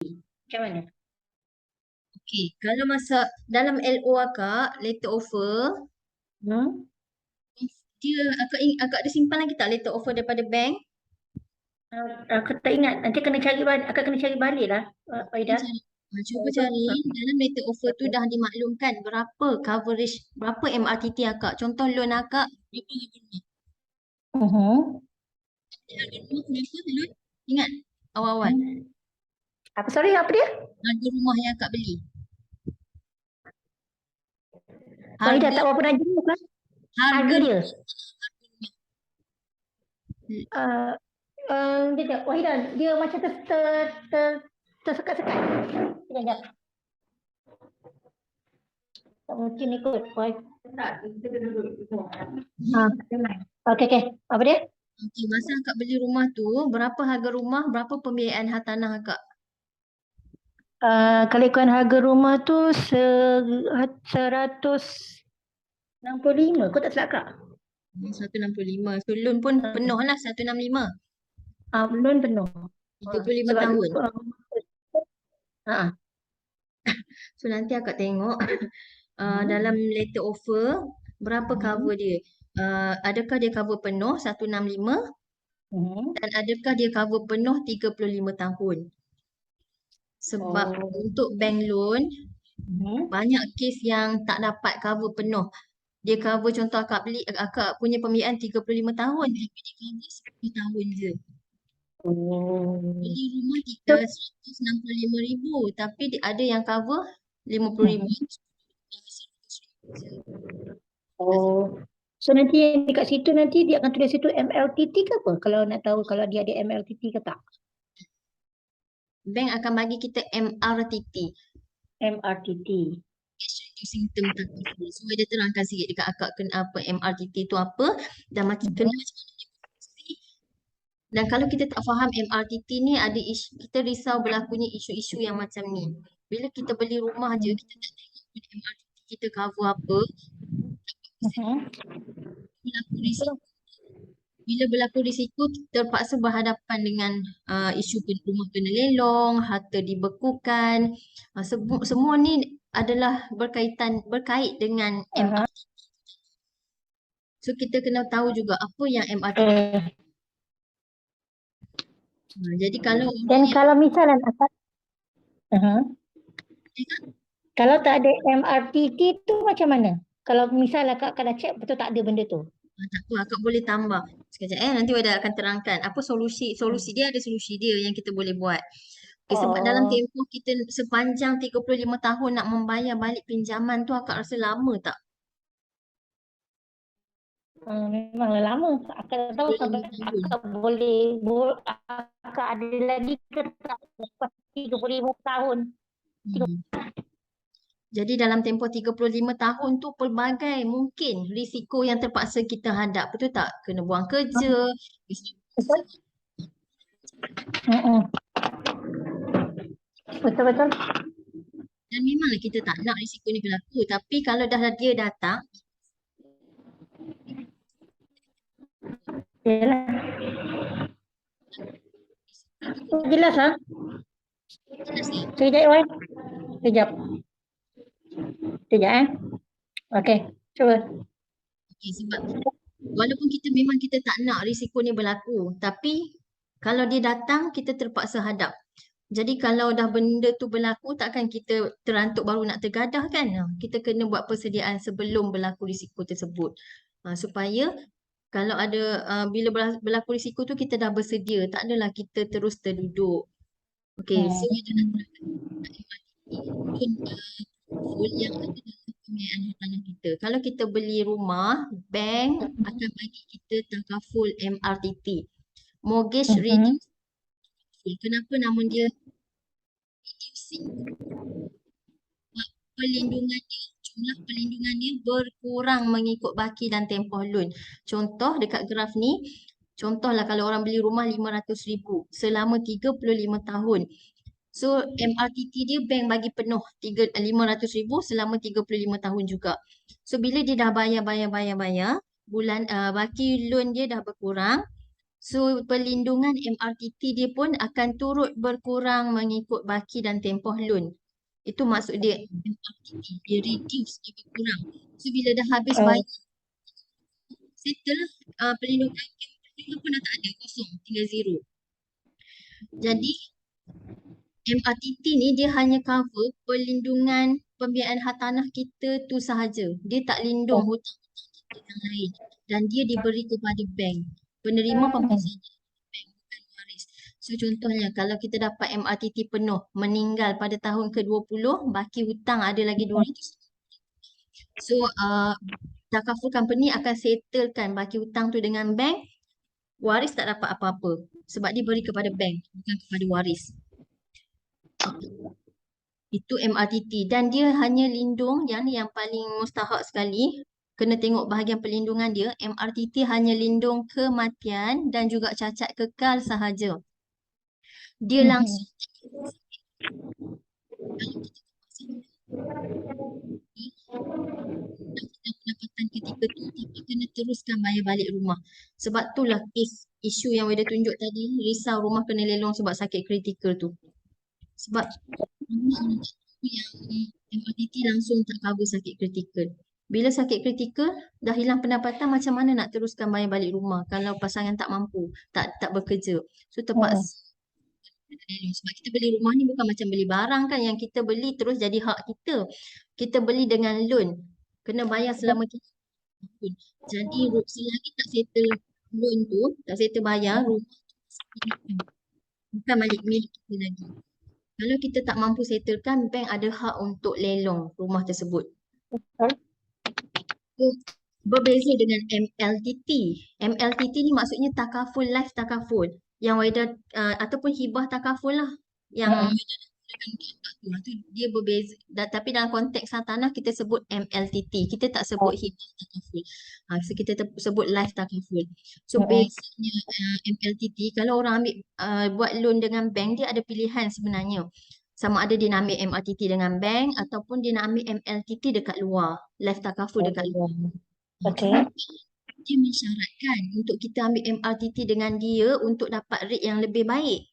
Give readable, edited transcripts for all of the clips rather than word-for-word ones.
Macam mana? Okey, kalau masa dalam LO akak, letter offer, Hmm? dia akak ada simpan lagi tak letter offer daripada bank? Aku tak ingat. Nanti kena cari balik. Akan kena cari balik lah, Cuba Aida. cari, cuba cari dalam letter offer tu dah dimaklumkan berapa coverage, berapa MRTT akak. Contoh loan akak, berapa harga rumah? Mhm. Harga rumah berapa loan? Ingat awal-awal, Apa sorry, apa dia? harga rumah yang akak beli. Aida Harga, tak berapa nak jumpa kan? harga Harga dia. rumah. Uh, Sekejap. Wahida, dia macam tersekat-sekat. Sekejap. Tak mungkin ikut. Okey, okey. Apa dia? Okey, masa akak beli rumah tu, berapa harga rumah, berapa pembiayaan hartanah akak? Kalau ikutkan harga rumah tu 165. Kau tak silap kak? 165. So loan pun penuh lah 165. Loan penuh. 35 Sebab tahun. uh, So nanti akak tengok dalam letter offer berapa cover dia. Adakah dia cover penuh 165 dan adakah dia cover penuh 35 tahun. Sebab untuk bank loan banyak kes yang tak dapat cover penuh. Dia cover contoh akak punya pembiayaan 35 tahun tapi dia cover 10 tahun je. Beli rumah 165,000 tapi ada yang cover 50,000. Oh. So nanti yang dekat situ nanti dia akan tulis situ MLTT ke apa? Kalau nak tahu kalau dia ada MLTT ke tak? Bank akan bagi kita MRTT, MRTT. Cash Reducing Term Target. So dia terangkan sikit dekat akak apa MRTT tu apa dan kena macam mana dia berfungsi. Dan kalau kita tak faham MRTT ni ada isu, kita risau berlakunya isu-isu yang macam ni. Bila kita beli rumah je kita tak tengok MRTT kita cover apa, berlaku risiko. Bila berlaku risiko, terpaksa berhadapan dengan isu rumah kena lelong, harta dibekukan. Semua ni adalah berkait dengan MRTT. So kita kena tahu juga apa yang MRTT. Jadi kalau Dan orang yang kalau misalnya akak, kalau tak ada MRTT tu macam mana? Kalau misalnya akak dah check betul tak ada benda tu. tak apa, akak boleh tambah. Sekejap nanti Wada akan terangkan apa solusi dia, ada solusi dia yang kita boleh buat. Okay, sebab dalam tempoh kita sepanjang 35 tahun nak membayar balik pinjaman tu akak rasa lama tak? Memanglah lama. Akak tak tahu sampai 35 tahun. akak akak ada lagi ke tak lepas 35 tahun. Jadi dalam tempoh 35 tahun tu pelbagai mungkin risiko yang terpaksa kita hadap. Betul tak? Kena buang kerja. Betul? Betul-betul. Dan memanglah kita tak nak risiko ni berlaku. Tapi kalau dah dia datang, Yalah. Jelas lah. Sekejap, Wan. Sekejap. Sekejap, Okey, cuba. okay, sebab walaupun memang kita tak nak risiko ni berlaku. Tapi kalau dia datang, kita terpaksa hadap. Jadi kalau dah benda tu berlaku, takkan kita terantuk baru nak tergadah kan? Kita kena buat persediaan sebelum berlaku risiko tersebut. Supaya kalau ada bila berlaku risiko tu kita dah bersedia. Tak adalah kita terus terduduk. Okey, so kita nak full yang ada dalam pembiayaan hartanah kita. Kalau kita beli rumah, bank akan bagi kita takaful MRTT. Mortgage Reducing. Kenapa nama dia reducing? Jumlah perlindungannya berkurang mengikut baki dan tempoh loan. Contoh dekat graf ni, contohlah kalau orang beli rumah 500,000 selama 35 tahun. So MRTT dia bank bagi penuh 500,000 selama 35 tahun juga. So bila dia dah bayar bulan baki loan dia dah berkurang. So perlindungan MRTT dia pun akan turut berkurang mengikut baki dan tempoh loan. Itu maksud dia MRTT, dia reduce, dia berkurang. So bila dah habis Oh, bayar, settle lah. Perlindungan pun dah tak ada, kosong, tinggal zero. Jadi MRTT ni dia hanya cover perlindungan pembiayaan hartanah kita tu sahaja. Dia tak lindung oh. hutang-hutang kita yang lain. Dan dia diberi kepada bank. Penerima pembiayaan bank, bukan waris. So contohnya kalau kita dapat MRTT penuh, meninggal pada tahun ke-20, baki hutang ada lagi 200. So takaful company akan settlekan baki hutang tu dengan bank. Waris tak dapat apa-apa sebab dia beri kepada bank, bukan kepada waris. Itu MRTT dan dia hanya lindung yang ni yang paling mustahak sekali. Kena tengok bahagian perlindungan dia. MRTT hanya lindung kematian dan juga cacat kekal sahaja. Dia langsung pendapatan ketika tu tapi kena teruskan bayar balik rumah. Sebab itulah isu yang Weda tunjuk tadi, risau rumah kena lelong sebab sakit kritikal tu. Sebab ramai orang tak tahu yang MRTT langsung tak cover sakit kritikal. Bila sakit kritikal, dah hilang pendapatan, macam mana nak teruskan bayar balik rumah kalau pasangan tak mampu, tak bekerja. So terpaksa sebab kita beli rumah ni bukan macam beli barang kan, yang kita beli terus jadi hak kita. Kita beli dengan loan, kena bayar selama 3 tahun. Jadi selagi tak settle loan tu, tak settle bayar, rumah tu bukan milik kita lagi. Kalau kita tak mampu settlekan, bank ada hak untuk lelong rumah tersebut. Berbeza dengan MLTT. MLTT ni maksudnya takaful, life takaful. Yang Waida ataupun hibah takaful lah. Yang tu dia berbeza. Tapi dalam konteks hartanah kita sebut MLTT. Kita tak sebut hibah takaful. So kita sebut life takaful. So bezanya MLTT, kalau orang ambil buat loan dengan bank, dia ada pilihan sebenarnya. Sama ada dia nak ambil MRTT dengan bank ataupun dia nak ambil MLTT dekat luar. Life takaful dekat luar. Okay. Dia mensyaratkan untuk kita ambil MRTT dengan dia untuk dapat rate yang lebih baik.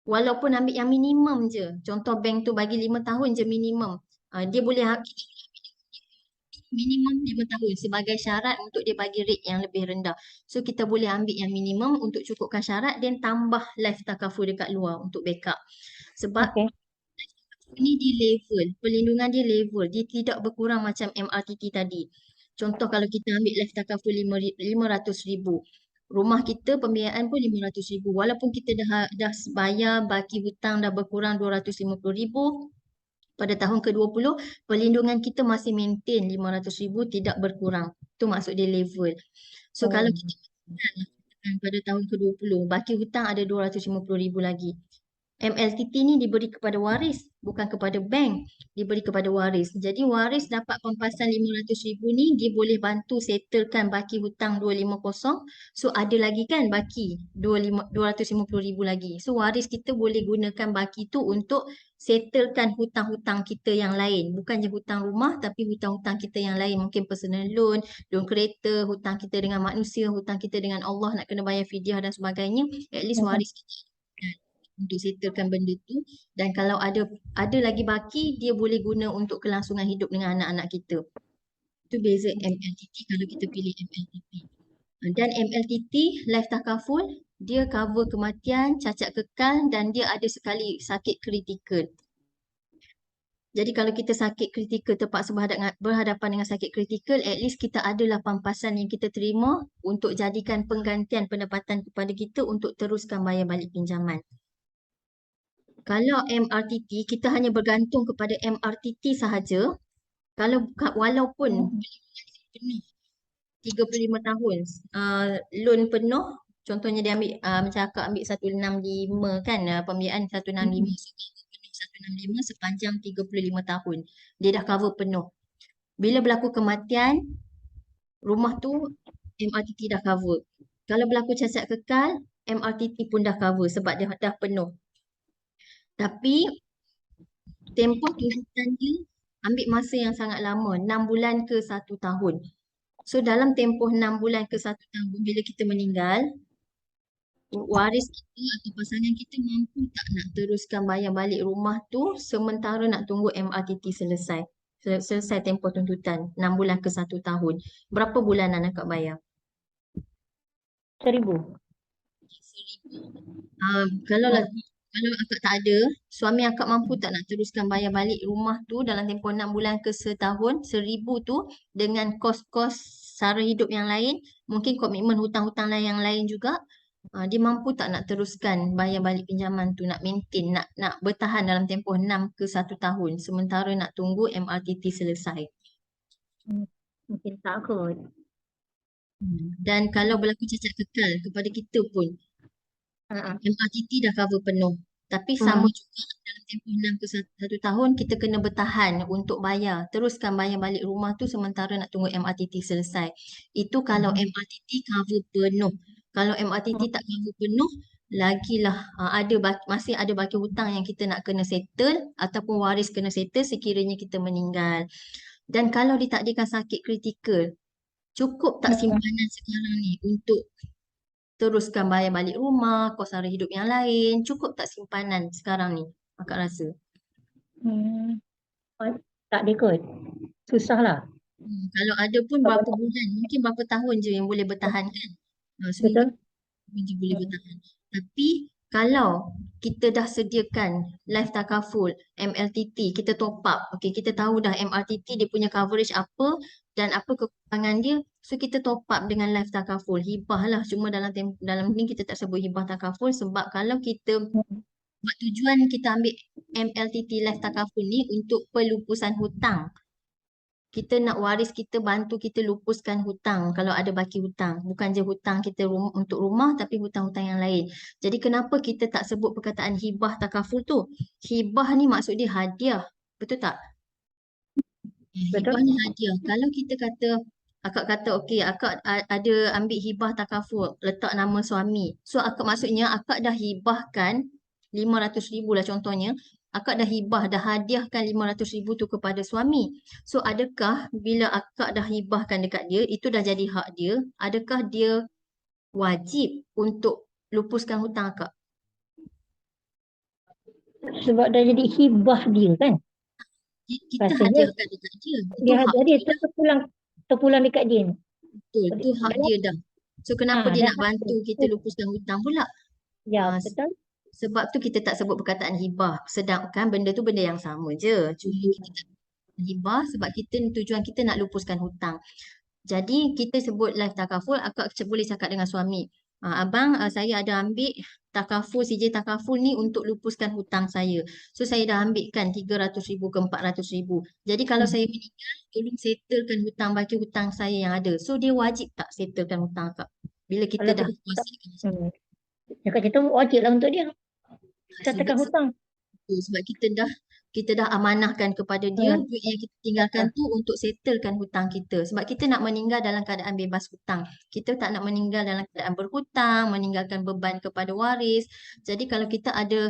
Walaupun ambil yang minimum je. Contoh bank tu bagi 5 tahun je minimum. Dia boleh minimum 5 tahun sebagai syarat untuk dia bagi rate yang lebih rendah. So kita boleh ambil yang minimum untuk cukupkan syarat dan tambah life takaful dekat luar untuk backup. Sebab ni di level, perlindungan dia level, dia tidak berkurang macam MRTT tadi. Contoh kalau kita ambil life takaful 500,000, rumah kita pembiayaan pun 500,000. Walaupun kita dah bayar baki hutang dah berkurang 250,000, pada tahun ke-20, perlindungan kita masih maintain 500,000, tidak berkurang. Itu maksud dia level. So kalau kita pada tahun ke-20, baki hutang ada 250,000 lagi. MLTT ni diberi kepada waris, bukan kepada bank. Diberi kepada waris. Jadi waris dapat pampasan 500,000 ni, dia boleh bantu settlekan baki hutang 250. So ada lagi kan baki 250,000 lagi. So waris kita boleh gunakan baki tu untuk settlekan hutang-hutang kita yang lain. Bukan je hutang rumah tapi hutang-hutang kita yang lain. Mungkin personal loan, loan kereta, hutang kita dengan manusia, hutang kita dengan Allah nak kena bayar fidyah dan sebagainya. At least waris kita untuk settlekan benda tu, dan kalau ada lagi baki, dia boleh guna untuk kelangsungan hidup dengan anak-anak kita. Itu beza MLTT kalau kita pilih MLTT. Dan MLTT life takaful, dia cover kematian, cacat kekal dan dia ada sekali sakit kritikal. Jadi kalau kita sakit kritikal, terpaksa berhadapan dengan sakit kritikal, at least kita adalah pampasan yang kita terima untuk jadikan penggantian pendapatan kepada kita untuk teruskan bayar balik pinjaman. Kalau MRTT, kita hanya bergantung kepada MRTT sahaja. Kalau walaupun penuh 35 tahun, loan penuh, contohnya dia ambil, macam akak ambil 165 kan, pembiayaan 165, so penuh 165 sepanjang 35 tahun. Dia dah cover penuh. Bila berlaku kematian, rumah tu MRTT dah cover. Kalau berlaku cacat kekal, MRTT pun dah cover sebab dia dah penuh. Tapi tempoh tuntutan dia ambil masa yang sangat lama, 6 bulan ke 1 tahun. So dalam tempoh 6 bulan ke 1 tahun bila kita meninggal, waris kita atau pasangan kita mampu tak nak teruskan bayar balik rumah tu sementara nak tunggu MRTT selesai. Selesai tempoh tuntutan 6 bulan ke 1 tahun. Berapa bulanan akak bayar? 1,000. Kalau kalau akak tak ada, suami akak mampu tak nak teruskan bayar balik rumah tu dalam tempoh 6 bulan ke setahun, 1,000 tu dengan kos-kos sara hidup yang lain, mungkin komitmen hutang-hutang lain yang lain juga, dia mampu tak nak teruskan bayar balik pinjaman tu, nak maintain, nak bertahan dalam tempoh 6 ke 1 tahun sementara nak tunggu MRTT selesai. Mungkin tak kot. Dan kalau berlaku cacat kekal kepada kita pun, MRTT dah cover penuh. Tapi sama juga dalam tempoh 6 ke 1 tahun kita kena bertahan untuk bayar. Teruskan bayar balik rumah tu sementara nak tunggu MRTT selesai. Itu kalau MRTT cover penuh. Kalau MRTT tak cover penuh, lagilah masih ada baki hutang yang kita nak kena settle ataupun waris kena settle sekiranya kita meninggal. Dan kalau ditakdirkan sakit kritikal, cukup tak simpanan sekarang ni untuk teruskan bayar balik rumah, kos sara hidup yang lain? Cukup tak simpanan sekarang ni, akak rasa? Tak ada kot. Susah lah. Kalau ada pun berapa bulan, mungkin berapa tahun je yang boleh bertahan kan? Betul. Semua je boleh bertahan. Tapi kalau kita dah sediakan life takaful, MLTT, kita top up. Okay, kita tahu dah MRTT dia punya coverage apa dan apa kekurangan dia. So kita top up dengan life takaful. Hibah lah. Cuma dalam ni kita tak sebut hibah takaful sebab kalau kita buat tujuan kita ambil MLTT life takaful ni untuk pelupusan hutang. Kita nak waris kita bantu kita lupuskan hutang kalau ada baki hutang. Bukan je hutang kita untuk rumah tapi hutang-hutang yang lain. Jadi kenapa kita tak sebut perkataan hibah takaful tu? Hibah ni maksud dia hadiah. Betul tak? Hibah ni hadiah. Kalau kita kata, akak kata okey, akak ada ambil hibah takaful, letak nama suami. So akak maksudnya akak dah hibahkan 500,000 lah contohnya. Akak dah hibah, dah hadiahkan 500,000 tu kepada suami. So adakah bila akak dah hibahkan dekat dia, itu dah jadi hak dia, adakah dia wajib untuk lupuskan hutang akak? Sebab dah jadi hibah dia kan. Kita Rasanya hadiahkan dekat dia. Itu dia hak dia dia. terpulang dekat dia. Betul, itu hak dia dah. So kenapa dia dah nak bantu kita lupuskan hutang pula? Ya, betul. Sebab tu kita tak sebut perkataan hibah. Sedangkan benda tu benda yang sama je. Cuma kita tak hibah sebab tujuan kita nak lupuskan hutang. Jadi kita sebut life takaful, akak boleh cakap dengan suami. Abang, saya ada ambil takaful, CJ takaful ni untuk lupuskan hutang saya. So saya dah ambilkan 300,000 ke 400,000. Jadi kalau saya meninggal, tolong settlekan hutang baki hutang saya yang ada. So dia wajib tak settlekan hutang akak? Bila kita dah kuasakan. Cakap kita wajib lah untuk dia. Settlekan hutang. Sebab kita dah amanahkan kepada dia duit yang kita tinggalkan tu untuk settlekan hutang kita. Sebab kita nak meninggal dalam keadaan bebas hutang. Kita tak nak meninggal dalam keadaan berhutang, meninggalkan beban kepada waris. Jadi kalau kita ada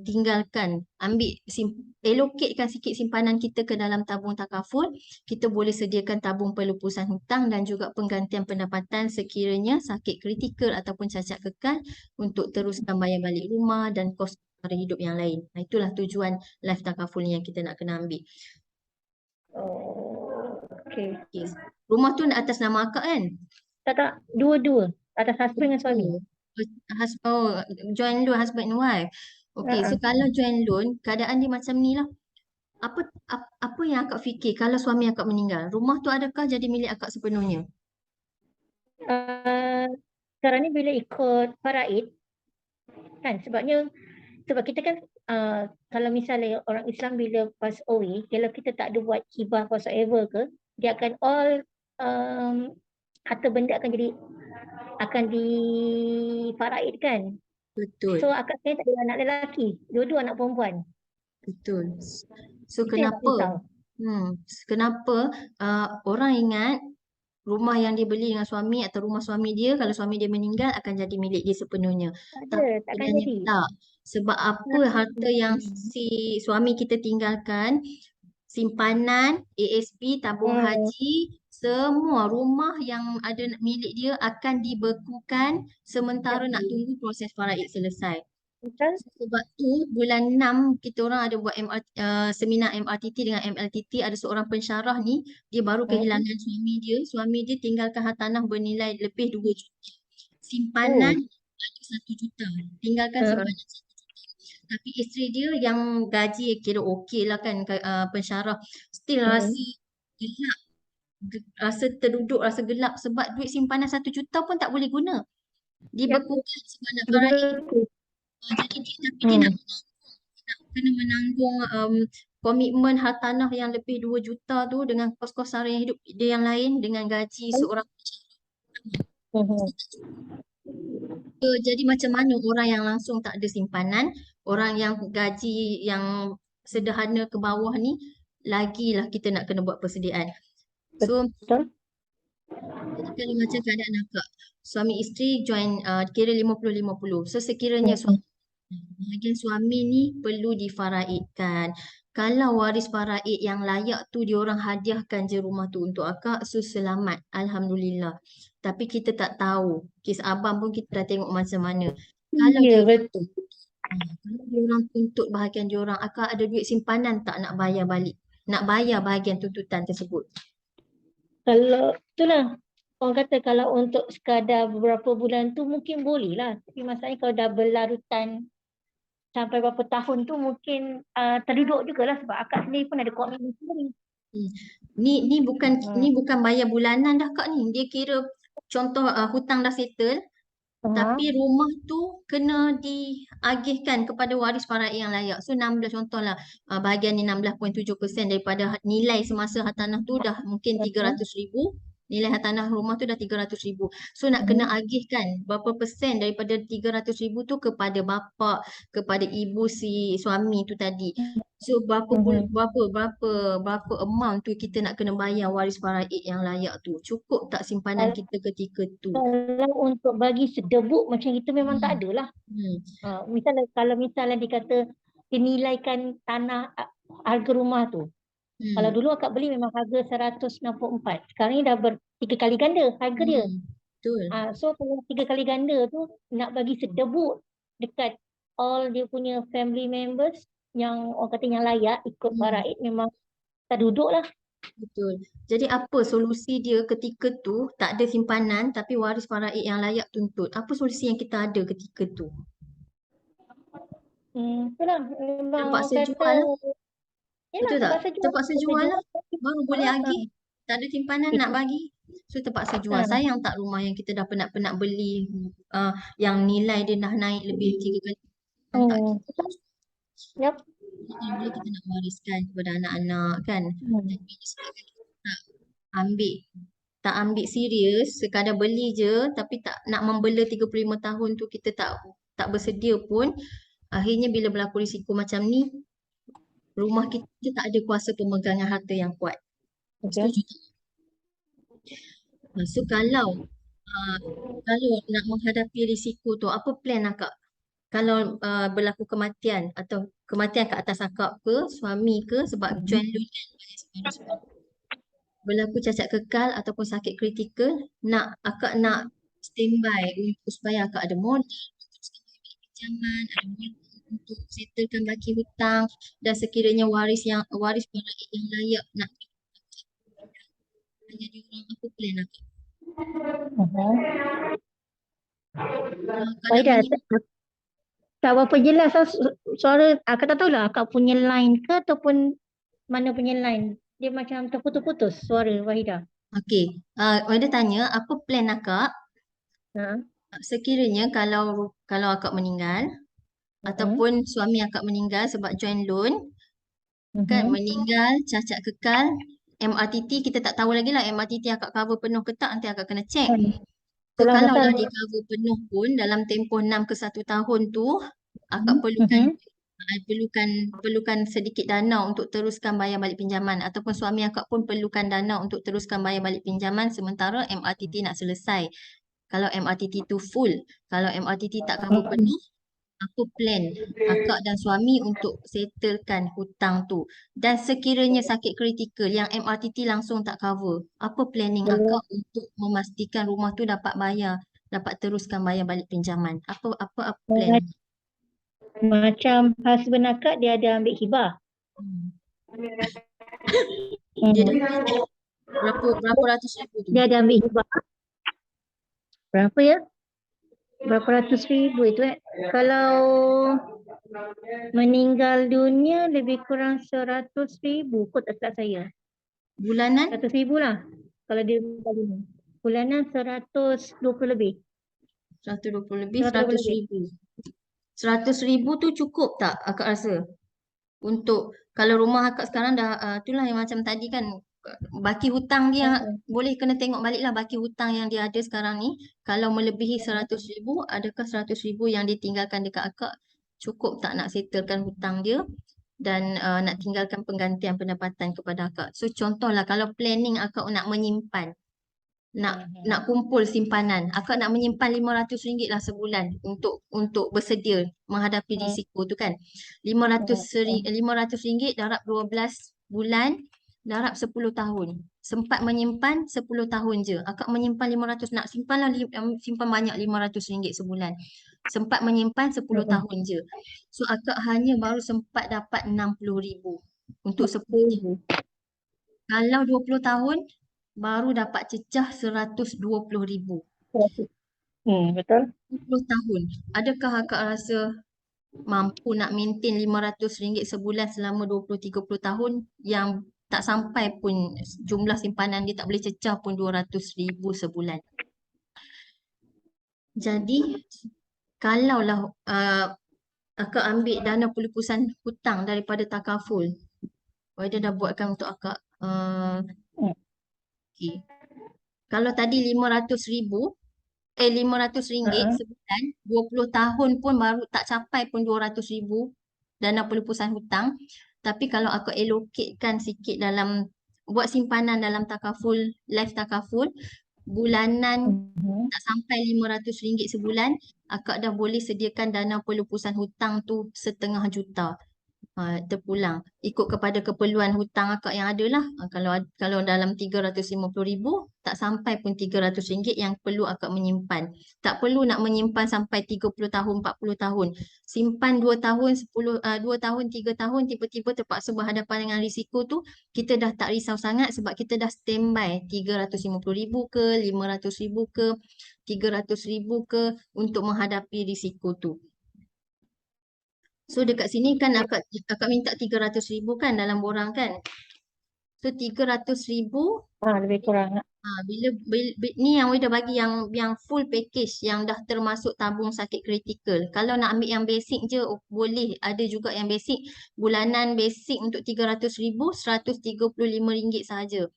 tinggalkan, allocatekan sikit simpanan kita ke dalam tabung takaful, kita boleh sediakan tabung pelupusan hutang dan juga penggantian pendapatan sekiranya sakit kritikal ataupun cacat kekal untuk teruskan bayar balik rumah dan kos sara hidup yang lain. Itulah tujuan life takaful yang kita nak kena ambil. Okay. Rumah tu atas nama akak kan? Tak. Dua-dua. Atas husband dengan suami. Joint loan husband and wife. Okay, so kalau joint loan, keadaan dia macam ni lah. Apa yang akak fikir kalau suami akak meninggal? Rumah tu adakah jadi milik akak sepenuhnya? Sekarang ni bila ikut faraid, kan sebab kita kan kalau misalnya orang Islam bila pass away, kalau kita tak ada buat hibah whatsoever ke, dia akan all harta benda akan difaraidkan. Betul. So akak saya tak ada anak lelaki, dua-dua anak perempuan. Betul. So Itu yang kenapa orang ingat rumah yang dia beli dengan suami atau rumah suami dia, kalau suami dia meninggal akan jadi milik dia sepenuhnya. Tapi sebenarnya tak. Sebab apa harta yang si suami kita tinggalkan, simpanan, ASP, tabung haji, semua rumah yang ada milik dia akan dibekukan sementara nak tunggu proses faraid selesai. Betul? Sebab tu bulan 6 kita orang ada buat seminar MRTT dengan MLTT. Ada seorang pensyarah ni, dia baru kehilangan suami dia. Suami dia tinggalkan hartanah bernilai lebih 2 juta. Simpanan ada 1 juta. Tinggalkan simpanan 1 juta. Tapi isteri dia yang gaji kira okey lah kan, pensyarah, still rasa gelap. Rasa terduduk, rasa gelap sebab duit simpanan 1 juta pun tak boleh guna. Dibekukan sebab nak faraid. Jadi dia nak kena menanggung komitmen hartanah yang lebih 2 juta tu dengan kos-kos sara hidup dia yang lain dengan gaji seorang pensyarah. Jadi macam mana orang yang langsung tak ada simpanan, orang yang gaji yang sederhana ke bawah ni, lagilah kita nak kena buat persediaan. So Betul? kalau macam keadaan akak, suami isteri join kira 50-50. So sekiranya bahagian suami ni perlu difaraidkan. Kalau waris faraid yang layak tu diorang hadiahkan je rumah tu untuk akak, so selamat. Alhamdulillah. Tapi kita tak tahu. Kes abang pun kita dah tengok macam mana. Kalau Ya, diorang, betul. kalau diorang tuntut bahagian diorang, akak ada duit simpanan tak nak bayar balik? Nak bayar bahagian tuntutan tersebut? Kalau itulah orang kata kalau untuk sekadar beberapa bulan tu mungkin boleh lah. Tapi masalahnya kalau dah berlarutan sampai berapa tahun tu mungkin terduduk jugalah sebab akak sendiri pun ada komitmen sendiri. Ni bukan bayar bulanan dah kak ni. Dia kira contoh hutang dah settle, tapi rumah tu kena diagihkan kepada waris faraid yang layak. So 16 contohlah, bahagian ni 16.7% daripada nilai semasa hartanah tu dah mungkin 300,000. Nilai hartanah rumah tu dah 300,000. So nak kena agihkan berapa persen daripada 300,000 tu kepada bapa, kepada ibu si suami tu tadi. So berapa amount tu kita nak kena bayar waris faraid yang layak tu. Cukup tak simpanan kita ketika tu? Kalau untuk bagi sedebuk macam itu memang tak ada lah. Misalnya kalau misalnya dikata dinilaikan tanah harga rumah tu. Kalau dulu akak beli memang harga 164. Sekarang ni dah 3 kali ganda harga dia. Betul. So kalau 3 kali ganda tu nak bagi sedebuk dekat all dia punya family members yang orang kata yang layak ikut faraid memang tak duduk lah. Betul. Jadi apa solusi dia ketika tu tak ada simpanan tapi waris faraid yang layak tuntut? Apa solusi yang kita ada ketika tu? Itulah memang Terpaksa orang kata jual lah. Betul tak? terpaksa jual. Terpaksa jual lah. Baru boleh agih. Tak ada simpanan nak bagi. So terpaksa jual. Sayang tak rumah yang kita dah penat-penat beli yang nilai dia dah naik lebih 3 kali. Tak Yep. boleh kita nak wariskan kepada anak-anak kan. Tapi disebabkan kita tak ambil serius, sekadar beli je tapi tak nak membela 35 tahun tu kita tak bersedia pun, akhirnya bila berlaku risiko macam ni, rumah kita tak ada kuasa pemegangan harta yang kuat. Setuju tak? So kalau nak menghadapi risiko tu, apa plan akak? Kalau berlaku kematian atau kematian ke atas akak ke, suami ke, sebab joint loan kan bayar separuh-separuh. Berlaku cacat kekal ataupun sakit kritikal, akak nak standby untuk supaya akak ada modal untuk teruskan bayar balik pinjaman, ada modal untuk settlekan baki hutang, dan sekiranya waris faraid yang layak nak hanya diorang, apa plan akak? Faidah, tak berapa jelas lah suara akak, tak tahulah akak punya line ke ataupun mana punya line. Dia macam terputus-putus suara Wahidah. Okey, Wahidah tanya apa plan akak sekiranya kalau akak meninggal ataupun suami akak meninggal sebab joint loan, kan meninggal cacat kekal, MRTT kita tak tahu lagi lah MRTT akak cover penuh ke tak, nanti akak kena check. So kalau dah di cover penuh pun dalam tempoh 6 ke 1 tahun tu, akak perlukan sedikit dana untuk teruskan bayar balik pinjaman, ataupun suami akak pun perlukan dana untuk teruskan bayar balik pinjaman sementara MRTT nak selesai. Kalau MRTT tu full, kalau MRTT tak cover penuh, apa plan akak dan suami untuk settlekan hutang tu. Dan sekiranya sakit kritikal yang MRTT langsung tak cover, apa planning Belum. akak untuk memastikan rumah tu dapat bayar, dapat teruskan bayar balik pinjaman? Apa plan? Macam husband akak dia ada ambil hibah. Hmm. Dia dah Hmm. ambil berapa ratus ribu tu? Dia ada ambil hibah. Berapa ya? Berapa ratus ribu itu Kalau meninggal dunia lebih kurang 100,000 kot tak silap saya. Bulanan 100,000 lah. Kalau dia meninggal dunia. Bulanan 120 lebih. 120 lebih 120 100 lebih. ribu. 100 ribu tu cukup tak akak rasa? Untuk kalau rumah akak sekarang dah itulah yang macam tadi kan, baki hutang dia boleh kena tengok balik lah baki hutang yang dia ada sekarang ni. Kalau melebihi 100 ribu, adakah 100 ribu yang ditinggalkan dekat akak cukup tak nak settlekan hutang dia dan nak tinggalkan penggantian pendapatan kepada akak? So contohlah kalau planning akak nak menyimpan, nak kumpul simpanan, akak nak menyimpan RM500 lah sebulan untuk bersedia menghadapi risiko tu kan. RM500 darab 12 bulan, darab 10 tahun. Sempat menyimpan 10 tahun je. Akak menyimpan 500, nak simpanlah simpan banyak RM500 sebulan. Sempat menyimpan 10 tahun je. So akak hanya baru sempat dapat RM60,000 untuk 10 tahun. Kalau 20 tahun baru dapat cecah RM120,000. Betul. 20 tahun. Adakah akak rasa mampu nak maintain RM500 sebulan selama 20-30 tahun yang tak sampai pun jumlah simpanan dia tak boleh cecah pun RM200,000 sebulan. Jadi kalaulah akak ambil dana pelupusan hutang daripada takaful, Wida dah buatkan untuk akak. Okay. Kalau tadi RM500,000 RM500 sebulan, 20 tahun pun baru tak capai pun RM200,000 dana pelupusan hutang. Tapi kalau aku allocatekan sikit dalam, buat simpanan dalam takaful, life takaful, bulanan tak sampai RM500 sebulan, akak dah boleh sediakan dana pelupusan hutang tu 500,000 terpulang ikut kepada keperluan hutang akak yang ada lah. Kalau dalam RM350,000 tak sampai pun RM300 yang perlu akak menyimpan. Tak perlu nak menyimpan sampai 30 tahun, 40 tahun. Simpan 2 tahun, 2 tahun, 3 tahun, tiba-tiba terpaksa berhadapan dengan risiko tu, kita dah tak risau sangat sebab kita dah standby RM350,000 ke, RM500,000 ke, RM300,000 ke untuk menghadapi risiko tu. So dekat sini kan akak minta RM300,000 kan dalam borang kan. So RM300,000 Lebih kurang. ni yang Wida bagi yang full package yang dah termasuk tabung sakit kritikal. Kalau nak ambil yang basic je boleh, ada juga yang basic. Bulanan basic untuk RM300,000 RM135 sahaja.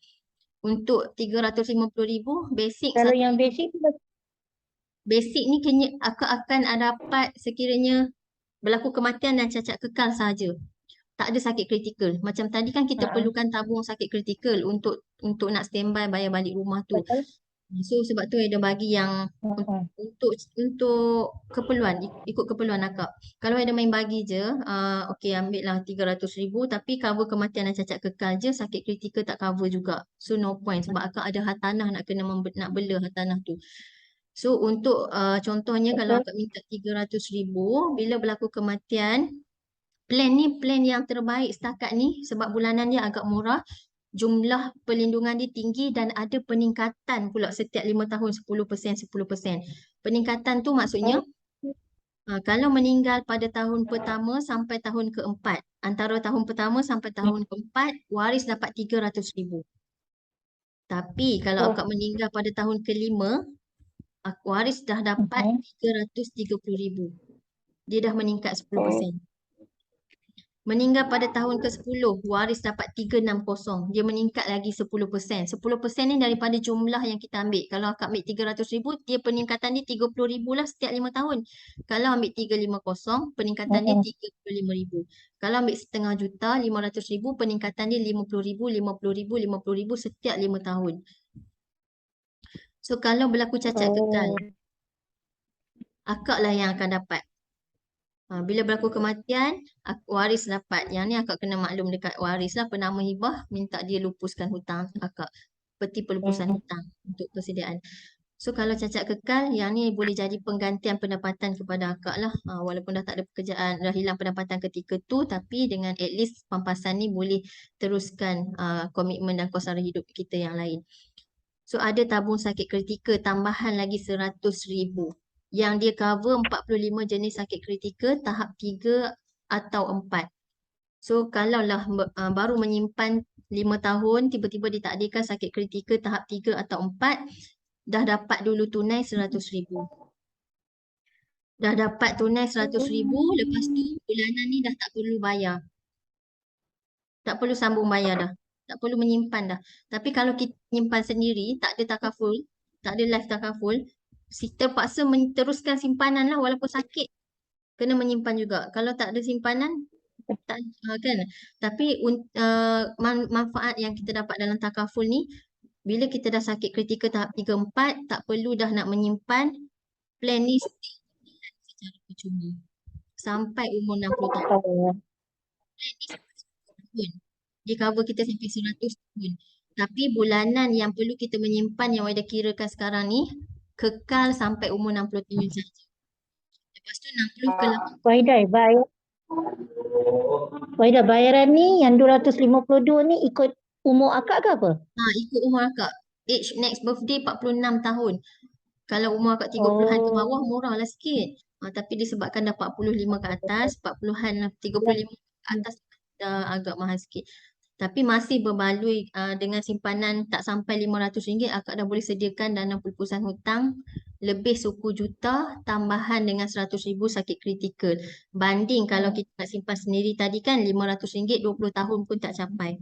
Untuk RM350,000 basic Kalau satu. yang basic tu Basic ni akak akan dapat sekiranya berlaku kematian dan cacat kekal sahaja. Tak ada sakit kritikal. Macam tadi kan kita perlukan tabung sakit kritikal untuk nak standby bayar balik rumah tu. betul. So sebab tu ada bagi yang untuk keperluan, ikut keperluan akak. Kalau ada main bagi je, okey ambil lah RM300,000 tapi cover kematian dan cacat kekal je, sakit kritikal tak cover juga. So no point sebab akak ada hartanah nak kena nak bela hartanah tu. So untuk contohnya kalau akak minta RM300,000, bila berlaku kematian, plan ni plan yang terbaik setakat ni sebab bulanan dia agak murah, jumlah perlindungan dia tinggi dan ada peningkatan pula setiap 5 tahun 10%, 10%. Peningkatan tu maksudnya kalau meninggal pada tahun pertama sampai tahun keempat, antara tahun pertama sampai tahun keempat, waris dapat RM300,000. Tapi kalau akak meninggal pada tahun kelima, waris dah dapat RM330,000. Dia dah meningkat 10%. Meninggal pada tahun ke-10, waris dapat RM360,000. Dia meningkat lagi 10%. 10% ni daripada jumlah yang kita ambil. Kalau akak ambil RM300,000, dia peningkatan dia RM30,000 lah setiap 5 tahun. Kalau ambil RM350,000, peningkatan dia RM35,000. Kalau ambil setengah juta, RM500,000, peningkatan dia RM50,000, RM50,000, RM50,000 setiap 5 tahun. So kalau berlaku cacat kekal, akak lah yang akan dapat Bila berlaku kematian, waris dapat. Yang ni akak kena maklum dekat waris lah, penama hibah minta dia lupuskan hutang akak. Peti pelupusan hutang untuk persediaan. So kalau cacat kekal, yang ni boleh jadi penggantian pendapatan kepada akak lah. Walaupun dah tak ada pekerjaan, dah hilang pendapatan ketika tu, tapi dengan at least pampasan ni boleh teruskan komitmen dan kos sara hidup kita yang lain. So ada tabung sakit kritikal tambahan lagi 100,000 yang dia cover 45 jenis sakit kritikal tahap 3 atau 4. So kalaulah baru menyimpan 5 tahun, tiba-tiba ditakdirkan sakit kritikal tahap 3 atau 4, dah dapat dulu tunai 100,000. Dah dapat tunai 100,000, lepas tu bulanan ni dah tak perlu bayar. Tak perlu sambung bayar dah. Tak perlu menyimpan dah. Tapi kalau kita menyimpan sendiri, tak ada takaful, tak ada life takaful, terpaksa teruskan simpanan lah walaupun sakit. Kena menyimpan juga. Kalau tak ada simpanan, tak kan. Tapi manfaat yang kita dapat dalam takaful ni, bila kita dah sakit kritikal tahap 3, 4, tak perlu dah nak menyimpan. Plan ni secara percuma sampai umur 60 tahun. Plan ni sampai 100 tahun. Dia cover kita sampai 100 tahun. Tapi bulanan yang perlu kita menyimpan yang Wahida kirakan sekarang ni kekal sampai umur 60 tahun saja. Lepas tu 60 ke 80. Wahida bayaran ni yang 252 ni ikut umur akak ke apa? Ikut umur akak. Age next birthday 46 tahun. Kalau umur akak 30-an ke bawah murah lah sikit. Tapi disebabkan dah 45 ke atas, 40-an lah, 35 ke atas dah agak mahal sikit. Tapi masih berbaloi dengan simpanan tak sampai RM500, akak dah boleh sediakan dana pelupusan hutang lebih suku juta tambahan dengan 100,000 sakit kritikal. Banding kalau kita nak simpan sendiri tadi kan RM500 20 tahun pun tak capai.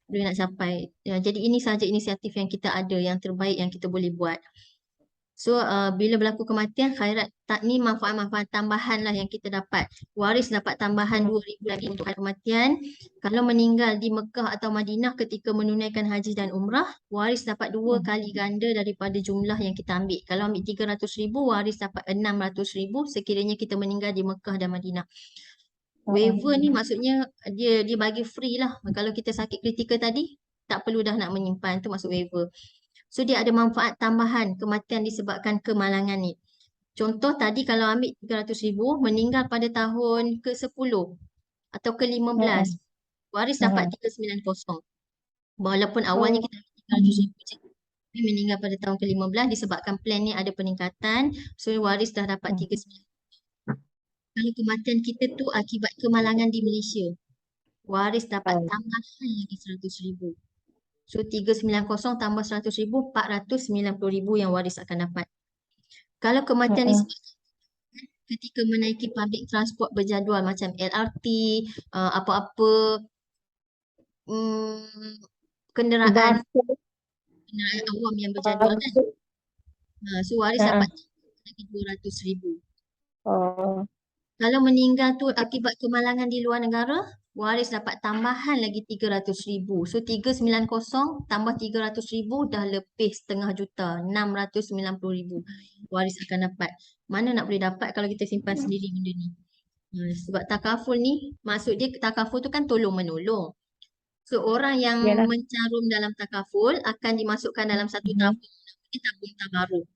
Boleh nak capai. Jadi ini sahaja inisiatif yang kita ada, yang terbaik yang kita boleh buat. So bila berlaku kematian, khairat tak ni manfaat-manfaat tambahan lah yang kita dapat. Waris dapat tambahan 2,000 lagi untuk kematian. Kalau meninggal di Mekah atau Madinah ketika menunaikan haji dan umrah, waris dapat 2 kali ganda daripada jumlah yang kita ambil. Kalau ambil 300,000, waris dapat 600,000 sekiranya kita meninggal di Mekah dan Madinah. Waiver ni maksudnya dia bagi free lah. Kalau kita sakit kritikal tadi, tak perlu dah nak menyimpan, tu maksud waiver. So dia ada manfaat tambahan kematian disebabkan kemalangan ni. Contoh tadi kalau ambil 300,000, meninggal pada tahun ke-10 atau ke-15, waris dapat 390. Walaupun awalnya kita ambil 300,000 je, tapi meninggal pada tahun ke-15 disebabkan plan ni ada peningkatan, so waris dah dapat 390. Kalau kematian kita tu akibat kemalangan di Malaysia, waris dapat tambahan lagi 100,000. So 390 tambah 100,000, 490,000 yang waris akan dapat. Kalau kematian disebabkan ketika menaiki public transport berjadual macam LRT, apa-apa kenderaan awam yang berjadual kan. So waris dapat lagi 200,000. Kalau meninggal tu akibat kemalangan di luar negara, waris dapat tambahan lagi 300,000. So 390 tambah 300,000 dah lebih setengah juta, 690,000 waris akan dapat. Mana nak boleh dapat kalau kita simpan sendiri benda ni. Sebab takaful ni, maksud dia takaful tu kan tolong menolong. So orang yang mencarum dalam takaful akan dimasukkan dalam satu tabung, namanya tabung tabaruk.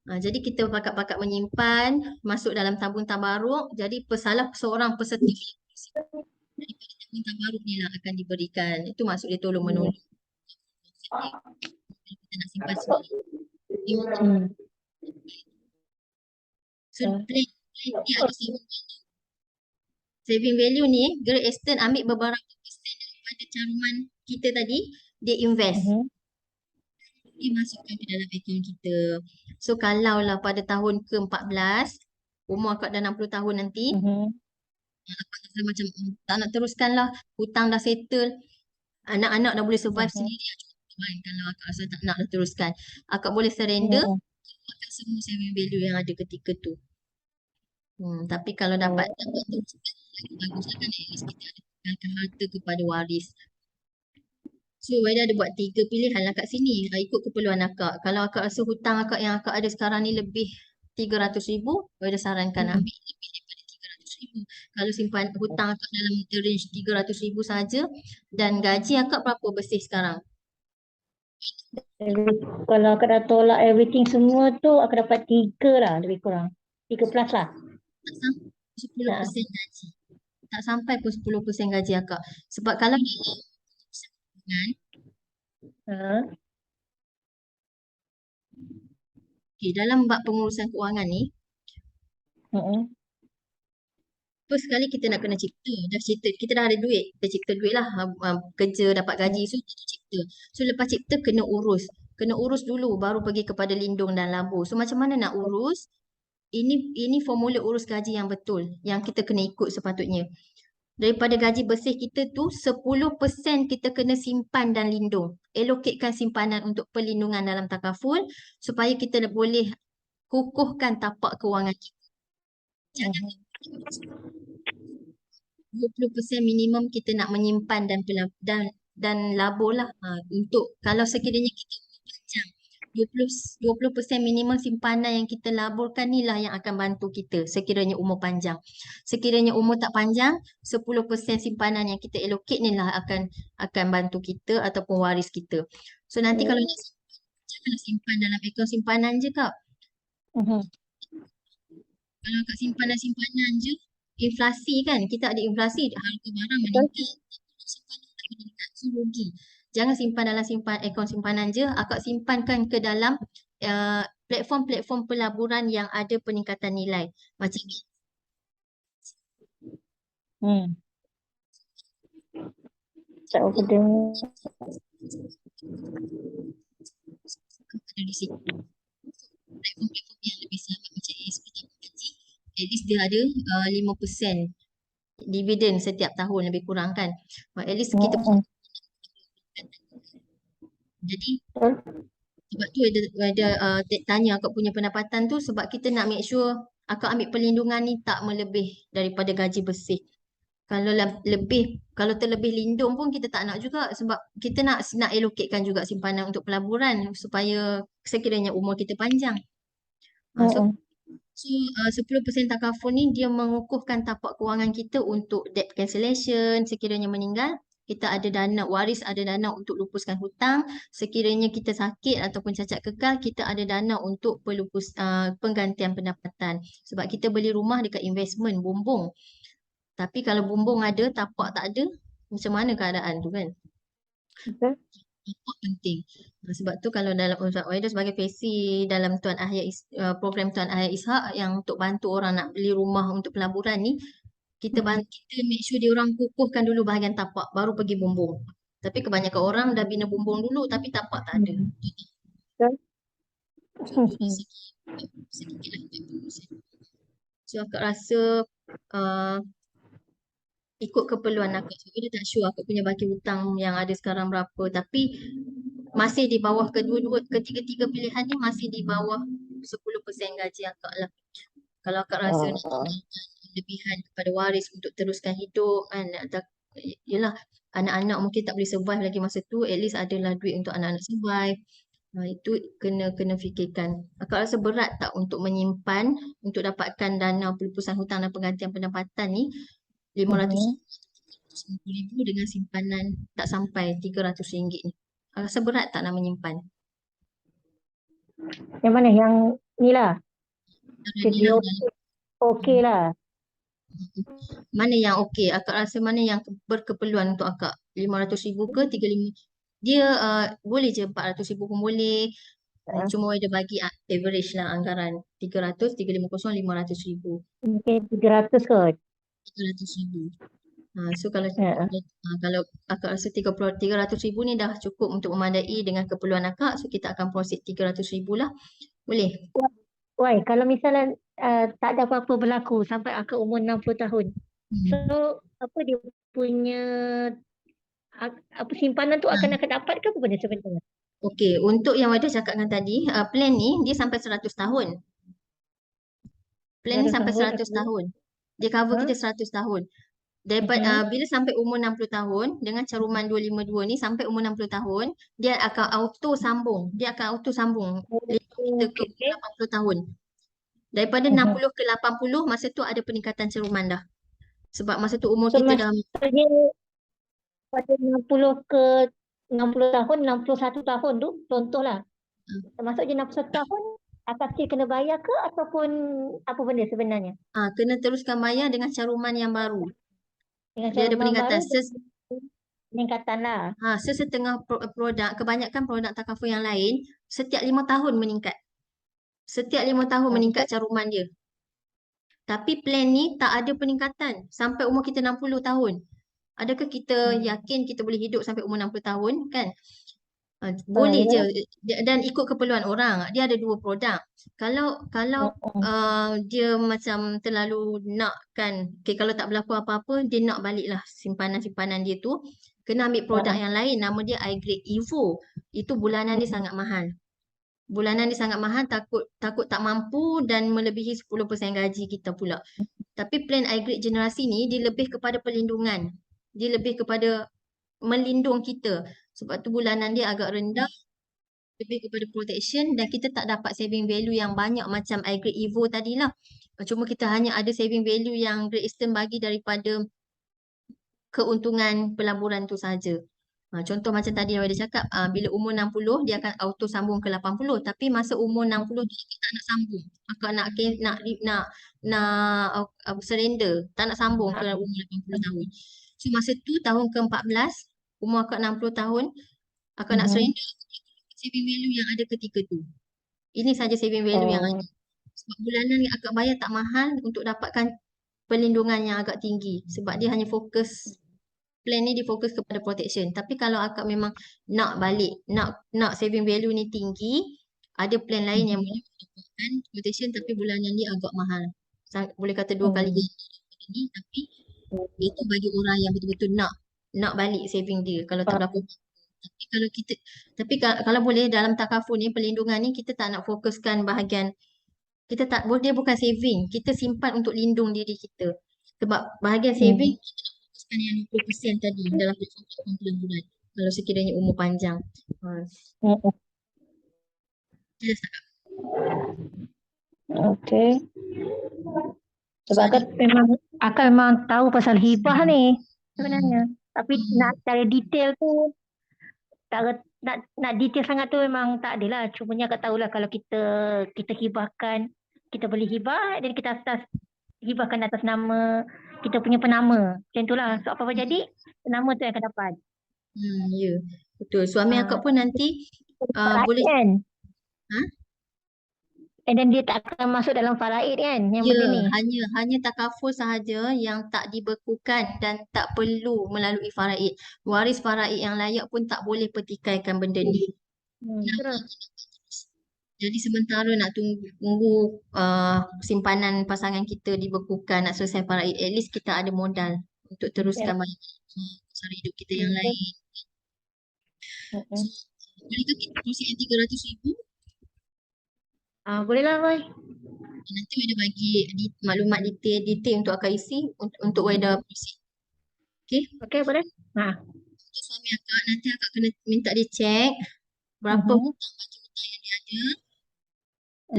Jadi kita pakat-pakat menyimpan, masuk dalam tabung tabaruk. Jadi salah seorang peserta daripada tabung tabaruk ni lah akan diberikan. Itu maksud dia tolong menolong. Kita nak simpan sendiri. So plan ni ada saving value ni, Great Eastern ambil beberapa persen daripada caruman kita tadi, dia invest. Dia masukkan ke dalam akaun kita. So kalau lah pada tahun ke-14, umur akak dah 60 tahun nanti, akak rasa macam tak nak teruskan lah, hutang dah settle, anak-anak dah boleh survive sendiri. Kalau akak rasa tak nak dah teruskan, akak boleh surrender, keluarkan semua saving value yang ada ketika tu. Tapi kalau dapat teruskan, lagi bagus lah kan, at least kita ada tinggalkan harta kepada waris. So Wahida ada buat 3 pilihan lah kat sini, ikut keperluan akak. Kalau akak rasa hutang akak yang akak ada sekarang ni lebih 300,000, Wahida sarankan ambil lebih daripada 300,000. Kalau simpan hutang akak dalam range 300,000 saja dan gaji akak berapa bersih sekarang? Kalau akak dah tolak everything semua tu, akak dapat 3 lah lebih kurang. 3 plus lah. Tak sampai Ha. 10% gaji. Tak sampai pun 10% gaji akak. Sebab kalau dalam hubungan, Ha. dalam bab pengurusan keuangan ni, Mm-mm. first sekali kita nak kena cipta. Dah cipta, kita dah ada duit. Kita cipta duit lah. Kerja dapat gaji. So kita cipta. So lepas cipta kena urus. Kena urus dulu baru pergi kepada lindung dan labur. So macam mana nak urus? Ini formula urus gaji yang betul. Yang kita kena ikut sepatutnya. Daripada gaji bersih kita tu 10% kita kena simpan dan lindung. Allocatekan simpanan untuk perlindungan dalam takaful supaya kita boleh kukuhkan tapak kewangan kita. Jangan 20% minimum kita nak menyimpan dan labur lah untuk kalau sekiranya kita umur panjang 20% minimum simpanan yang kita laburkan ni lah yang akan bantu kita sekiranya umur panjang. Sekiranya umur tak panjang 10% simpanan yang kita allocate ni lah akan bantu kita ataupun waris kita. So nanti kalau nak simpan, janganlah simpan dalam akaun simpanan je Kak. Mhm. Kalau kat simpanan je, inflasi kan, kita ada inflasi, harga barang meningkat, simpanan tak meningkat, so rugi. Jangan simpan dalam akaun simpanan je, akak simpankan ke dalam platform-platform pelaburan yang ada peningkatan nilai. Macam ni. Tak apa dengar. Ada di situ. Platform-platform yang lebih selamat macam ASP tabung gaji, at least dia ada 5% dividen setiap tahun lebih kurang kan. At least kita jadi sebab tu ada tanya akak punya pendapatan tu sebab kita nak make sure akak ambil perlindungan ni tak melebih daripada gaji bersih. Kalau kalau terlebih lindung pun kita tak nak juga sebab kita nak allocatekan juga simpanan untuk pelaburan supaya sekiranya umur kita panjang. So 10% takaful ni dia mengukuhkan tapak kewangan kita untuk debt cancellation sekiranya meninggal. Kita ada dana waris, ada dana untuk lupuskan hutang. Sekiranya kita sakit ataupun cacat kekal, kita ada dana untuk penggantian pendapatan. Sebab kita beli rumah dekat investment, bumbung. Tapi kalau bumbung ada, tapak tak ada, macam mana keadaan tu kan? Tapak penting. Sebab tu kalau dalam Ustaz Wahida sebagai PSC dalam program Tuan Ahya Ishak yang untuk bantu orang nak beli rumah untuk pelaburan ni, kita make sure dia orang kukuhkan dulu bahagian tapak baru pergi bumbung. Tapi kebanyakan orang dah bina bumbung dulu tapi tapak tak ada. So akak rasa ikut keperluan akak. So dia tak sure akak punya baki hutang yang ada sekarang berapa. Tapi masih di bawah ketiga-tiga pilihan ni masih di bawah 10% gaji akak lah. Kalau akak rasa nak lebihan kepada waris untuk teruskan hidup kan, yelah anak-anak mungkin tak boleh survive lagi masa tu, at least adalah duit untuk anak-anak survive. Itu kena fikirkan. Akak rasa berat tak untuk menyimpan untuk dapatkan dana pelupusan hutang dan penggantian pendapatan ni 500,000 dengan simpanan tak sampai RM300 ni. Akak rasa berat tak nak menyimpan? Yang mana? Yang ni lah. Okey lah. Mana yang okey? Akak rasa mana yang berkeperluan untuk akak? 500,000 ke 35? Dia boleh je 400,000 pun boleh. Cuma dia bagi average lah anggaran 300, 350, 500,000. Mungkin 300 kot. 300,000. So kalau akak rasa 300,000 ni dah cukup untuk memadai dengan keperluan akak, so kita akan proceed 300,000 lah. Boleh? Wai, kalau misalnya tak ada apa-apa berlaku sampai akak umur 60 tahun. So apa dia punya apa simpanan tu akan dapat ke apa benda sebenarnya? Okey, untuk yang Wada cakapkan tadi, plan ni dia sampai 100 tahun. Plan ni sampai 100 tahun. Dia cover kita 100 tahun. Bila sampai umur 60 tahun dengan caruman 252 ni sampai umur 60 tahun dia akan auto sambung. Dia akan auto sambung kita ke 80 tahun. Daripada 60 ke 80 masa tu ada peningkatan seruman dah. Sebab masa tu umur kita dah Maksudnya pada 60 ke 60 tahun, 61 tahun tu contohlah. Termasuk je 61 tahun akan kena bayar ke ataupun apa benda sebenarnya? kena teruskan bayar dengan caruman yang baru. Dengan Dia ada caruman baru peningkatan. peningkatan lah. Sesetengah produk, kebanyakan produk takaful yang lain, setiap 5 tahun meningkat. Setiap 5 tahun meningkat caruman dia. Tapi plan ni tak ada peningkatan sampai umur kita 60 tahun. Adakah kita yakin kita boleh hidup sampai umur 60 tahun kan? Boleh je dan ikut keperluan orang. Dia ada 2 produk. Kalau dia macam terlalu nak kan, okay, kalau tak berlaku apa-apa, dia nak baliklah simpanan-simpanan dia tu, kena ambil produk yang lain, nama dia iGrade Evo. Itu bulanan dia sangat mahal. Bulanan dia sangat mahal, takut tak mampu dan melebihi 10% gaji kita pula. Tapi plan iGrade generasi ni dia lebih kepada perlindungan. Dia lebih kepada melindung kita. Sebab tu bulanan dia agak rendah, lebih kepada protection dan kita tak dapat saving value yang banyak macam iGrade Evo tadilah. Cuma kita hanya ada saving value yang Great Eastern bagi daripada keuntungan pelaburan tu saja. Contoh macam tadi yang dia cakap, bila umur 60 dia akan auto sambung ke 80, tapi masa umur 60 tu akak tak nak sambung. Akak nak surrender, tak nak sambung ke umur 80 tahun. So masa tu tahun ke-14, umur akak 60 tahun, akak nak surrender, saving value yang ada ketika tu. Ini saja saving value yang ada. Sebab bulanan yang akak bayar tak mahal untuk dapatkan perlindungan yang agak tinggi. Sebab dia hanya fokus, plan ni dia fokus kepada protection. Tapi kalau akak memang nak balik, nak saving value ni tinggi, ada plan lain yang boleh dapatkan protection tapi bulanan dia agak mahal. Boleh kata 2 kali ganda daripada ni, tapi itu bagi orang yang betul-betul nak balik saving dia kalau tak berlaku. Kalau boleh dalam takaful ni, perlindungan ni kita tak nak fokuskan bahagian, kita tak, dia bukan saving, kita simpan untuk lindung diri kita. Sebab bahagian saving kita nak fokuskan yang 20% tadi dalam platform perlindungan kalau sekiranya umur panjang. Jelas tak? Okey. Sebab akak memang tahu pasal hibah ni sebenarnya. Tapi nak cari detail tu nak detail sangat tu memang tak adalah. Cumanya akak tahulah kalau kita hibahkan, kita boleh hibah dan kita hibahkan atas nama kita punya penama. Macam itulah. So apa-apa jadi, penama tu yang akan dapat. Ya, betul. Suami akak pun nanti boleh Kan? And then dia tak akan masuk dalam faraid kan yang benda ni. Hanya takaful sahaja yang tak dibekukan dan tak perlu melalui faraid. Waris faraid yang layak pun tak boleh pertikaikan benda ni. Jadi sementara nak tunggu simpanan pasangan kita dibekukan, nak selesai faraid, at least kita ada modal untuk teruskan bayar usaha hidup kita yang lain. Bolehkah kita kongsi yang 300,000? Boleh lah, Boy. Nanti Weda bagi maklumat detail untuk akak isi untuk Weda proceed. Okay? Okay, boleh. Untuk suami akak, nanti akak kena minta dia check berapa hutang yang dia ada.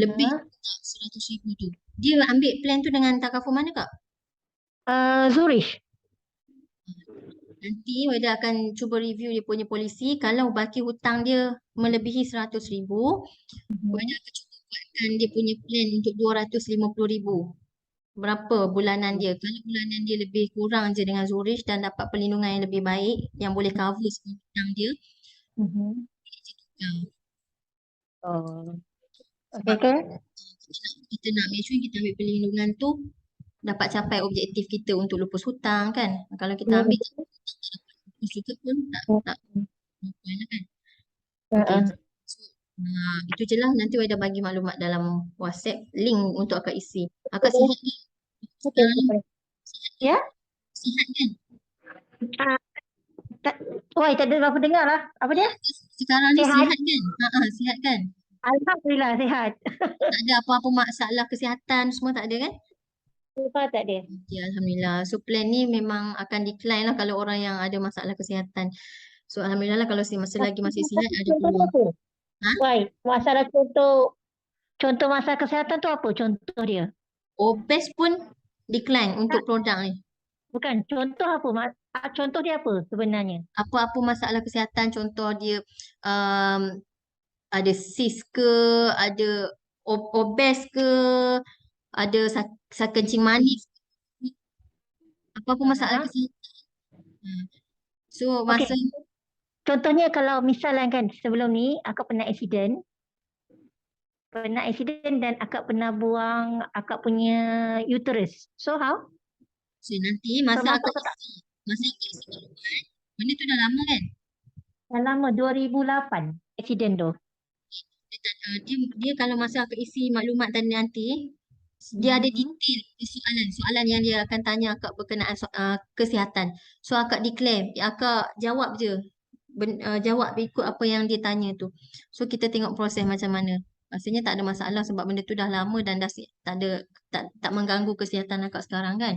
Lebih tak 100,000 tu. Dia ambil plan tu dengan takaful mana kak? Zurich. Nanti Weda akan cuba review dia punya polisi. Kalau baki hutang dia melebihi 100,000, Weda akan cuba buatkan dia punya plan untuk 250,000. Berapa bulanan dia? Kalau bulanan dia lebih kurang je dengan Zurich dan dapat perlindungan yang lebih baik yang boleh cover semua hutang dia, Okay. Kita nak make sure kita ambil perlindungan tu dapat capai objektif kita untuk lupus hutang kan. Kalau kita ambil hutang tak dapat lupus juga pun tak point lah kan. Okay. Itu je lah. Nanti Weda bagi maklumat dalam WhatsApp link untuk akak isi. Akak sihat kan? Ya? Sihat kan? Wah, tak ada apa dengar lah. Apa dia? Sekarang ni sihat kan? Sihat kan? Alhamdulillah sihat. Tak ada apa-apa masalah kesihatan semua tak ada kan? Tak ada. Ya, Alhamdulillah. So plan ni memang akan decline lah kalau orang yang ada masalah kesihatan. So Alhamdulillah lah kalau selagi masih sihat ada peluang. Why? Masalah contoh Contoh masalah kesihatan tu apa contoh dia? Obes pun decline untuk Tak, produk ni. bukan. Contoh apa? Contoh dia apa sebenarnya? Apa-apa masalah kesihatan, contoh dia um, ada cyst ke, ada obes ke, ada kencing manis, apa-apa masalah Ha? kesihatan. Hmm. So Okey. masa Contohnya kalau misalnya kan sebelum ni akak pernah accident dan akak pernah buang akak punya uterus. So how? so nanti masa Termasuk akak ke tak? isi maklumat, benda tu dah lama kan? Dah lama 2008 accident tu. Dia kalau masa akak isi maklumat tadi nanti, dia ada detail soalan yang dia akan tanya akak berkenaan kesihatan. So akak declare, akak jawab je. Jawab ikut apa yang dia tanya tu. So kita tengok proses macam mana. Rasanya tak ada masalah sebab benda tu dah lama dan dah tak ada tak mengganggu kesihatan akak sekarang kan.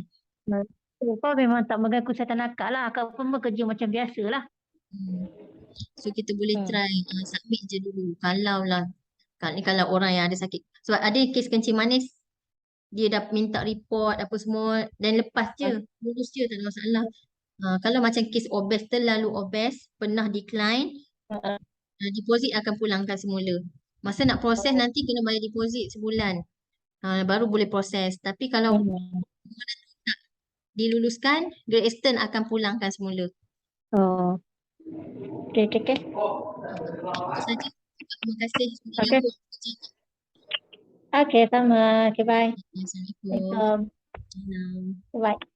So, kau memang tak mengganggu kesihatan akak lah. Akak pun bekerja macam biasa lah. Hmm. So kita boleh Hmm. try submit je dulu. Kalau lah kalau orang yang ada sakit. Sebab ada kes kencing manis, dia dah minta report apa semua dan lepas je, lulus je tak ada masalah. Kalau macam kes obes, terlalu obes, pernah decline, deposit akan pulangkan semula. Masa nak proses nanti kena bayar deposit sebulan. Baru boleh proses. Tapi kalau Hmm. tak diluluskan, Great Eastern akan pulangkan semula. Oh. Okay, okay, okay. Itu saja. Terima kasih. Okay. Okay, sama. Okay, bye. Assalamualaikum. Assalamualaikum. Salam. Bye.